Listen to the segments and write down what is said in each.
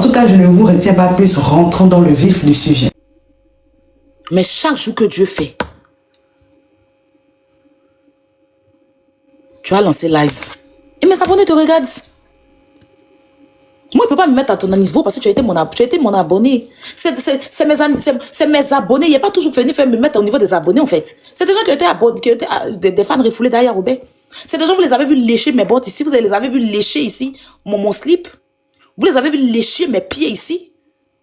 tout cas, je ne vous retiens pas plus, rentrons dans le vif du sujet. Mais chaque jour que Dieu fait, tu as lancé live. Et mes abonnés te regardent. Moi, je ne peux pas me mettre à ton niveau parce que tu as été mon abonné. C'est mes abonnés. Il n'y a pas toujours venu me mettre au niveau des abonnés, en fait. C'est des gens qui étaient des fans refoulés derrière Robert. C'est des gens, vous les avez vus lécher mes bottes ici. Vous les avez vus lécher ici mon slip. Vous les avez vus lécher mes pieds ici.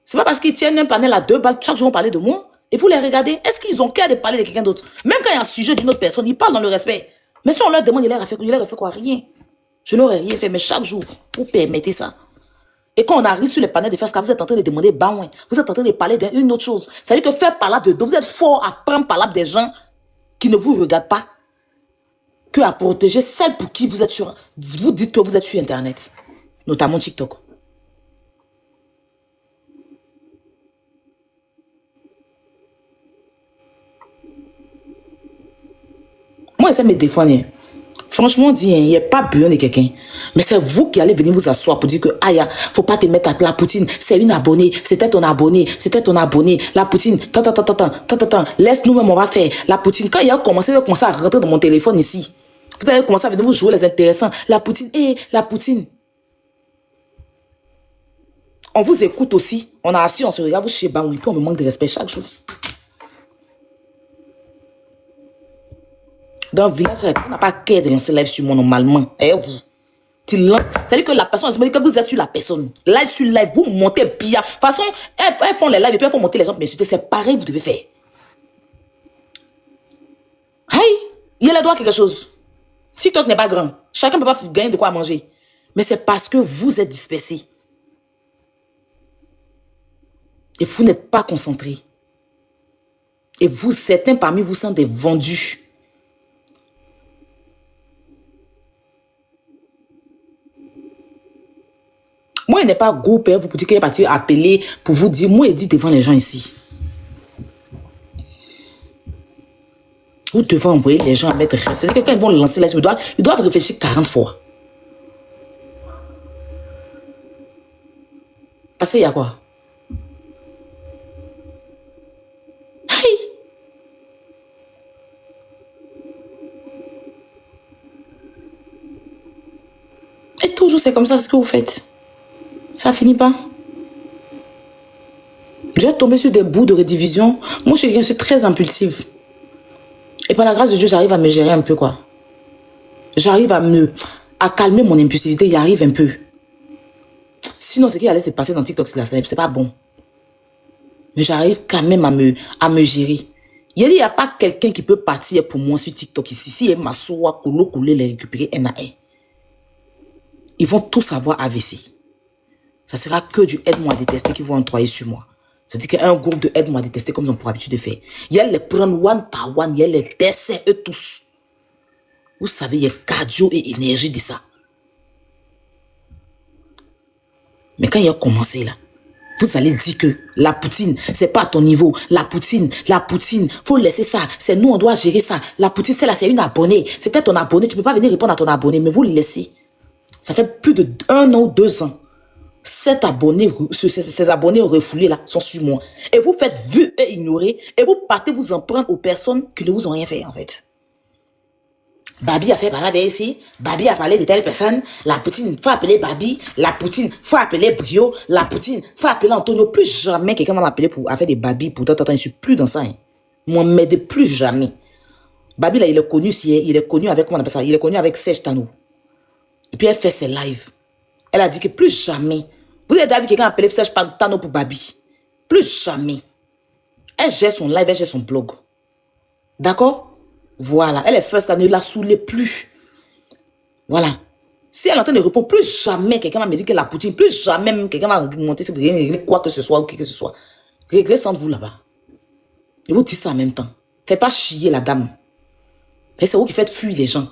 C'est pas parce qu'ils tiennent un panel à 2 balles, chaque jour on parlait de moi. Et vous les regardez. Est-ce qu'ils ont cœur de parler de quelqu'un d'autre? Même quand il y a un sujet d'une autre personne, ils parlent dans le respect. Mais si on leur demande, il leur a fait quoi? Rien. Je leur ai rien fait, mais chaque jour, vous permettez ça. Et quand on arrive sur le panel de First Class, vous êtes en train de demander baouin. Vous êtes en train de parler d'une autre chose. Ça veut dire que faire palabre de dos, vous êtes fort à prendre palabre des gens qui ne vous regardent pas que à protéger celles pour qui vous êtes sur... Vous dites que vous êtes sur Internet, notamment TikTok. Moi, ça me défend. Franchement, il n'y a pas besoin de quelqu'un. Mais c'est vous qui allez venir vous asseoir pour dire que, aïe, faut pas te mettre à la Poutine. C'est une abonnée. C'était ton abonné. La Poutine. Laisse-nous même, on va faire. La Poutine. Quand il a commencé à rentrer dans mon téléphone ici, vous avez commencé à venir vous jouer les intéressants. La Poutine. La Poutine. On vous écoute aussi. On a assis, on se regarde, vous chez Baoui, puis on me manque de respect chaque jour. Dans le village, on n'a pas qu'à de lancer live sur moi normalement. Et vous, tu lances. C'est-à-dire que la personne, elle se dit que vous êtes sur la personne. Live sur live, vous montez bien. De toute façon, elles font les lives et puis elles font monter les gens pour m'insulter. C'est pareil, vous devez faire. Hey, il y a les droits à quelque chose. TikTok n'est pas grand. Chacun ne peut pas gagner de quoi manger. Mais c'est parce que vous êtes dispersés. Et vous n'êtes pas concentrés. Et vous, certains parmi vous sont des vendus. Moi, il n'est pas gros père, vous pouvez dire qu'il est parti appeler pour vous dire, moi, il dit devant les gens ici. Vous devez envoyer les gens à mettre respect. Quelqu'un ils vont lancer là, ils doivent réfléchir 40 fois. Parce qu'il y a quoi? Hey! Et toujours, c'est comme ça ce que vous faites. Ça finit pas. J'ai tombé sur des bouts de redivision. Moi, je suis très impulsive. Et par la grâce de Dieu, j'arrive à me gérer un peu, quoi. J'arrive à calmer mon impulsivité. Il arrive un peu. Sinon, ce qui allait se passer dans TikTok, c'est pas bon. Mais j'arrive quand même à me gérer. Il n'y a pas quelqu'un qui peut partir pour moi sur TikTok ici. Si il m'assoit, couler, les récupérer, un à un. Ils vont tous avoir AVC. Ça sera que du aide-moi à détester qui vont entroyer sur moi. C'est-à-dire qu'il y a un groupe de aide-moi à détester comme ils ont pour habitude de faire. Il y a les prendre one par one, il y a les dessins, eux tous. Vous savez, il y a cardio et énergie de ça. Mais quand il a commencé là, vous allez dire que la Poutine, c'est pas à ton niveau. La Poutine, faut laisser ça. C'est nous, on doit gérer ça. La Poutine, c'est là, c'est une abonnée. C'est peut-être ton abonné, tu peux pas venir répondre à ton abonné, mais vous le laissez. Ça fait plus de 1 an ou 2 ans. Ces abonnés refoulés là sont sur moi. Et vous faites vu et ignorer. Et vous partez vous en prendre aux personnes qui ne vous ont rien fait en fait. Babi a fait parler ici. Babi a parlé de telle personne. La Poutine, faut appeler Babi. La Poutine, faut appeler Brio. La Poutine, faut appeler Antonio. Plus jamais quelqu'un va m'appeler pour faire des Babi. Pour je suis plus dans ça. Hein. Moi, m'aide plus jamais. Babi là, il est connu avec, comment on appelle ça? Il est connu avec Serge Tano. Et puis elle fait ses lives. Elle a dit que plus jamais. Vous avez vu quelqu'un appeler Serge Tano pour Babi. Plus jamais. Elle gère son live, elle gère son blog. D'accord? Voilà. Elle est first, elle ne la saoulez plus. Voilà. Si elle est en train de répondre, plus jamais quelqu'un va me dire que la Poutine, plus jamais même quelqu'un va monter si vous régler quoi que ce soit ou qui que ce soit. Réglez sans vous là-bas. Et vous dites ça en même temps. Faites pas chier la dame. Et c'est vous qui faites fuir les gens.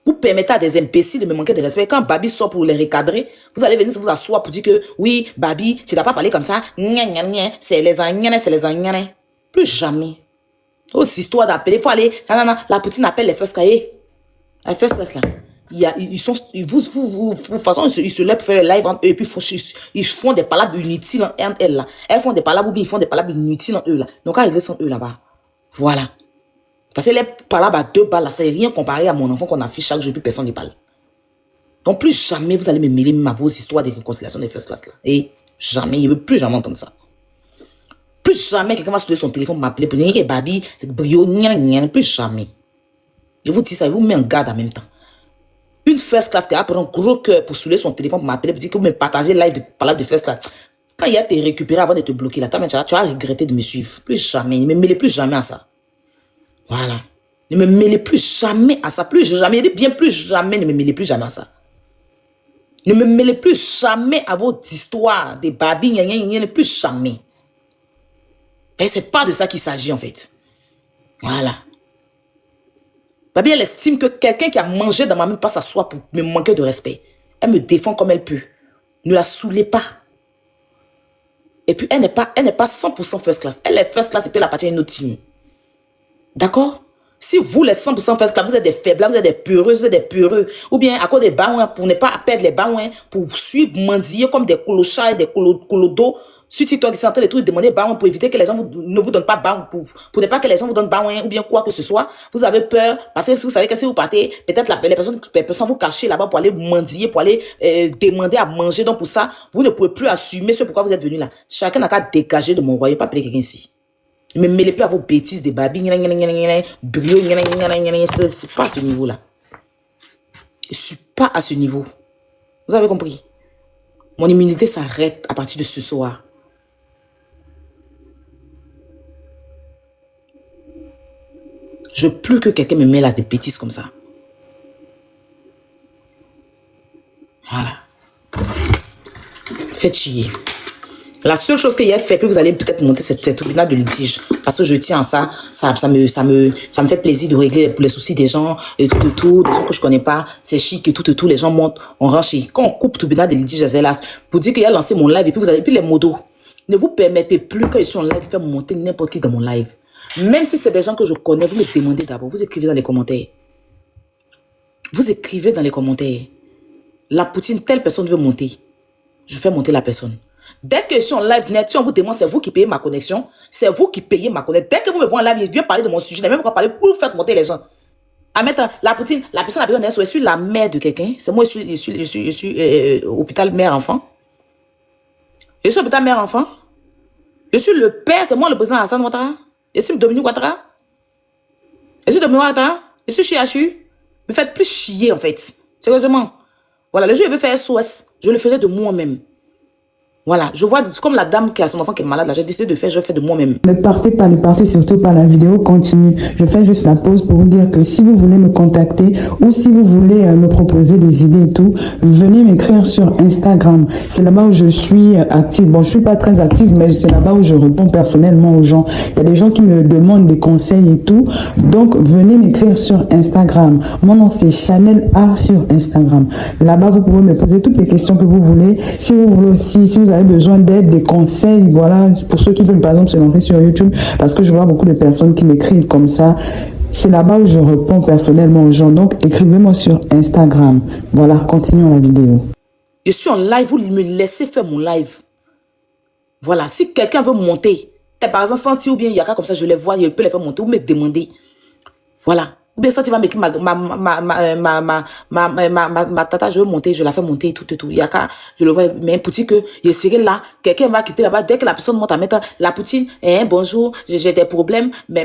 Vous permettez à des imbéciles de me manquer de respect. Quand Babi sort pour les recadrer, vous allez venir vous asseoir pour dire que oui, Babi, tu n'as pas parlé comme ça. C'est les agnane, c'est les agnane. Plus jamais. Aux histoires d'appeler, il faut aller. Non, la Poutine appelle les first class. Les first class là. De toute façon, ils se lèvent pour faire le live entre eux, et puis ils font des palabres inutiles entre elles, là. Elles font des palabres, ou bien ils font des palabres inutiles entre eux, là. Donc, à régler sans eux, là-bas. Voilà. Parce que les palabres à 2 balles, là, c'est rien comparé à mon enfant qu'on affiche chaque jour, puis personne ne parle. Donc, plus jamais vous allez me mêler à vos histoires de réconciliation des first class, là. Et jamais, il ne veut plus jamais entendre ça. Plus jamais quelqu'un va soulever son téléphone, m'appeler pour dire que Babi, c'est brio, plus jamais. Je vous dis ça, je vous mets en garde en même temps. Une first class qui a pris un gros cœur pour soulever son téléphone, pour m'appeler, pour dire que vous me partagez live de parler de first class. Quand il y a été récupéré avant de te bloquer, là, tu vas regretter de me suivre. Plus jamais, ne me mêlez plus jamais à ça. Voilà. Ne me mêlez plus jamais à ça. Plus jamais, je dis bien plus jamais, ne me mêlez plus jamais à ça. Ne me mêlez plus jamais à votre histoire des Babi, plus jamais. Et c'est pas de ça qu'il s'agit en fait. Voilà. Babi, elle estime que quelqu'un qui a mangé dans ma main passe à soi pour me manquer de respect. Elle me défend comme elle peut. Ne la saoulez pas. Et puis, elle n'est pas 100% first class. Elle est first class et puis elle appartient à une autre team. D'accord? Si vous, les 100% first class, vous êtes des faibles, vous êtes des peureux, vous êtes des peureux, ou bien à cause des baouins, pour ne pas perdre les baouins, pour suivre, mendier comme des colochards et des colodos, sur TikTok, ils s'entendent les trucs, demander baouin pour éviter que les gens ne vous donnent pas baouin, pour ne pas que les gens vous donnent baouin, ou bien quoi que ce soit. Vous avez peur, parce que vous savez que si vous partez, peut-être les personnes vous cacher là-bas pour aller mendier, pour aller demander à manger. Donc pour ça, vous ne pouvez plus assumer ce pourquoi vous êtes venu là. Chacun n'a qu'à dégager de mon royaume, pas appeler quelqu'un ici. Ne me mêlez plus à vos bêtises des babis, brio, c'est pas à ce niveau-là. Je suis pas à ce niveau. Vous avez compris? Mon immunité s'arrête à partir de ce soir. Je veux plus que quelqu'un me mêle à des bêtises comme ça. Voilà. Faites chier. La seule chose qu'il y a fait, puis vous allez peut-être monter cette tribunal de litige. Parce que je tiens à ça. Ça me fait plaisir de régler les soucis des gens, et tout, des gens que je connais pas. C'est chic et tout, les gens montent, on rentre chez. Quand on coupe tribunal de litige, c'est là, pour dire qu'il a lancé mon live, et puis vous avez, puis les modos. Ne vous permettez plus, quand ils sont en live, de faire monter n'importe qui dans mon live. Même si c'est des gens que je connais, vous me demandez d'abord, vous écrivez dans les commentaires. Vous écrivez dans les commentaires. La poutine, telle personne veut monter. Je fais monter la personne. Dès que je suis en live net, si on vous demande, c'est vous qui payez ma connexion, c'est vous qui payez ma connexion. Dès que vous me voyez en live, je viens parler de mon sujet, même quand parler pour vous faire monter les gens. À mettre la poutine, la personne a besoin d'un je suis la mère de quelqu'un. C'est moi, je suis hôpital mère-enfant. Je suis hôpital mère-enfant. Je suis le père, c'est moi le président Hassan Ouattara. Je suis Dominique Ouattara. Je suis Dominique Ouattara. Je suis Chiachu. Me faites plus chier en fait. Sérieusement. Voilà, le jour où je veux faire SOS, je le ferai de moi-même. Voilà, je vois, comme la dame qui a son enfant qui est malade, là, j'ai décidé de faire, je fais de moi-même. Ne partez surtout pas, la vidéo continue. Je fais juste la pause pour vous dire que si vous voulez me contacter ou si vous voulez me proposer des idées et tout, venez m'écrire sur Instagram. C'est là-bas où je suis active. Bon, je suis pas très active, mais c'est là-bas où je réponds personnellement aux gens. Il y a des gens qui me demandent des conseils et tout. Donc, venez m'écrire sur Instagram. Mon nom, c'est Chanel A sur Instagram. Là-bas, vous pouvez me poser toutes les questions que vous voulez. Si vous voulez aussi, si vous avez besoin d'aide, des conseils, voilà, pour ceux qui veulent par exemple se lancer sur YouTube, parce que je vois beaucoup de personnes qui m'écrivent comme ça. C'est là-bas où je réponds personnellement aux gens. Donc, écrivez-moi sur Instagram. Voilà, continuons la vidéo. Je suis en live, vous me laissez faire mon live. Voilà, si quelqu'un veut monter, par exemple, Santi ou bien Yaka, comme ça, je les vois, je peux les faire monter ou me demander. Voilà. Ou bien ça, tu vas m'écrire ma tata, je veux monter, je la fais monter, tout. Yaka, je le vois, mais poutine que, je serai là, quelqu'un va quitter là-bas, dès que la personne monte à mettre la poutine, bonjour, j'ai des problèmes, mais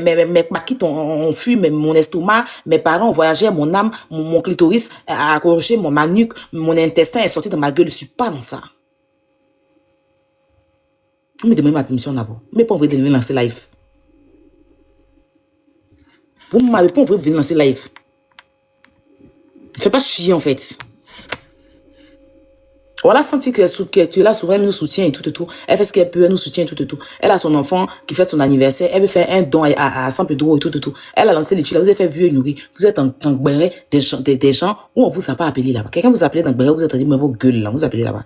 ma quitte, on fuit, mon estomac, mes parents ont voyagé, mon âme, mon clitoris a accroché, ma nuque, mon intestin est sorti de ma gueule, je suis pas dans ça. Vous me demandez ma permission d'abord, mais pas envie de venir lancer live. Vous ne m'avez pas envie de venir lancer live. Ne fais pas chier en fait. Voilà, senti que tu es là souvent, elle nous soutient et tout. Elle fait ce qu'elle peut, elle nous soutient et tout. Elle a son enfant qui fête son anniversaire. Elle veut faire un don à 100 euros et tout. Elle a lancé les chilas. Vous avez fait vieux et nourri. Vous êtes en béret des gens où on vous a pas appelé là-bas. Quelqu'un vous a appelé dans le béret, vous êtes dit, mais vos gueules là, vous appelez là-bas.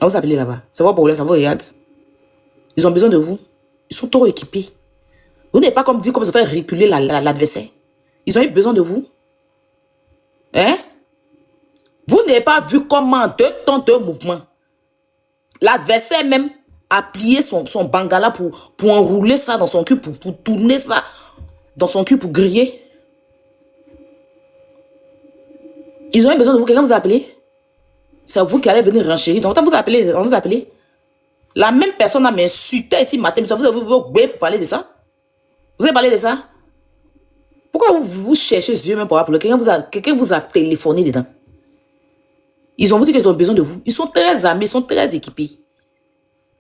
On vous appelez là-bas. C'est votre problème, ça vous regarde. Ils ont besoin de vous. Ils sont trop équipés. Vous n'avez pas vu comme ça fait reculer l'adversaire. Ils ont eu besoin de vous. Hein? Vous n'avez pas vu comment deux temps de mouvement. L'adversaire même a plié son bangala pour enrouler ça dans son cul, pour tourner ça dans son cul, pour griller. Ils ont eu besoin de vous. Quelqu'un vous a appelé? C'est vous qui allez venir renchérir. Donc, on vous appelez. La même personne m'a insulté ici matin. Vous avez parlé de ça? Vous avez parlé de ça? Pourquoi vous cherchez Dieu même pour appeler? Quelqu'un vous a téléphoné dedans. Ils ont vous dit qu'ils ont besoin de vous. Ils sont très armés, ils sont très équipés.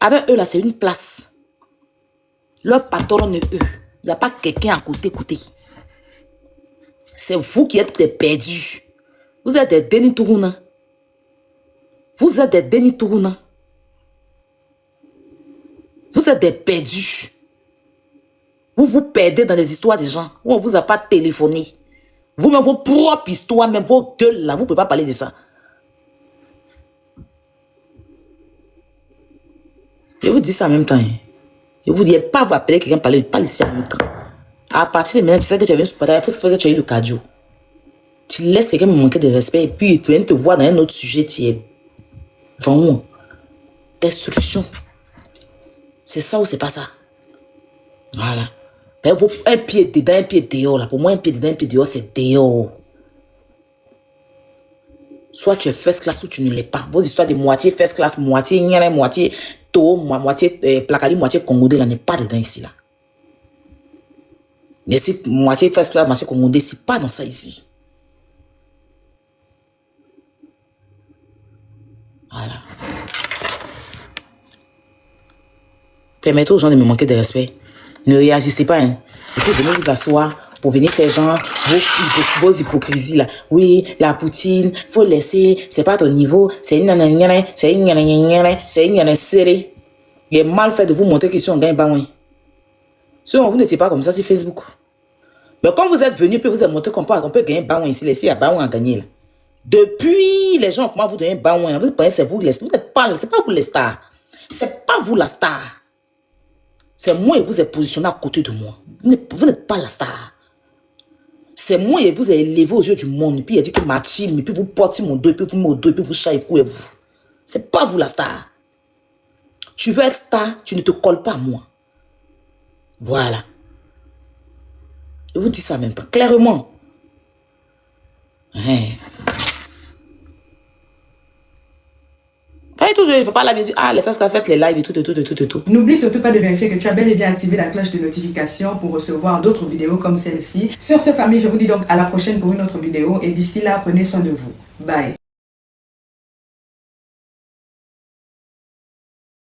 Avec eux, là, c'est une place. Leur patron est eux. Il n'y a pas quelqu'un à côté. C'est vous qui êtes des perdus. Vous êtes des Denis Tourouna. Vous êtes des Denis Tourouna. Vous êtes des perdus. Vous vous perdez dans les histoires des gens où on ne vous a pas téléphoné. Vous-même, vos propres histoires, même vos gueules là, vous ne pouvez pas parler de ça. Je vous dis ça en même temps. Je vous dis pas vous appeler quelqu'un parler ici en même temps. À partir de maintenant, tu sais que tu as vu supporter, il faut que tu aies eu le cardio. Tu laisses quelqu'un me manquer de respect et puis tu viens te voir dans un autre sujet, tu es vraiment destruction. C'est ça ou c'est pas ça? Voilà. Un pied dedans, un pied dehors. Là. Pour moi, un pied dedans, un pied dehors, c'est dehors. Soit tu es first class ou tu ne l'es pas. Vos histoires de moitié first class, moitié nyana, moitié to, moitié placali, moitié congolais, là n'est pas dedans ici. Là. Mais si moitié first class, moitié congolais, c'est pas dans ça ici. Voilà. Permettez aux gens de me manquer de respect. Ne réagissez pas. Hein. Vous pouvez venir vous asseoir pour venir faire genre vos hypocrisies là. Oui, la poutine, faut laisser, c'est pas ton niveau, c'est une nanana, c'est une nanana, c'est une nanana serrée. Il est mal fait de vous montrer qu'ils sont gagnés bah oui. Sinon, vous n'étiez pas comme ça sur Facebook. Mais quand vous êtes venu, puis vous avez montré qu'on peut gagner bah oui ici, il y a bah oui à gagner là. Depuis, les gens comment vous donnez bah oui, vous pensez c'est vous les stars. Vous n'êtes pas, c'est pas vous les stars. C'est pas vous la star. C'est moi et vous êtes positionné à côté de moi. Vous n'êtes pas la star. C'est moi et vous êtes élevé aux yeux du monde. Et puis il a dit que ma team, et puis vous portez mon dos, et puis vous me dos, et puis vous chaillez et vous. C'est pas vous la star. Tu veux être star, tu ne te colles pas à moi. Voilà. Je vous dis ça en même temps, clairement. Hein. Je ne veux pas la musique. Ah, les fesses faites les lives et tout. N'oublie surtout pas de vérifier que tu as bel et bien activé la cloche de notification pour recevoir d'autres vidéos comme celle-ci. Sur ce, famille, je vous dis donc à la prochaine pour une autre vidéo. Et d'ici là, prenez soin de vous. Bye.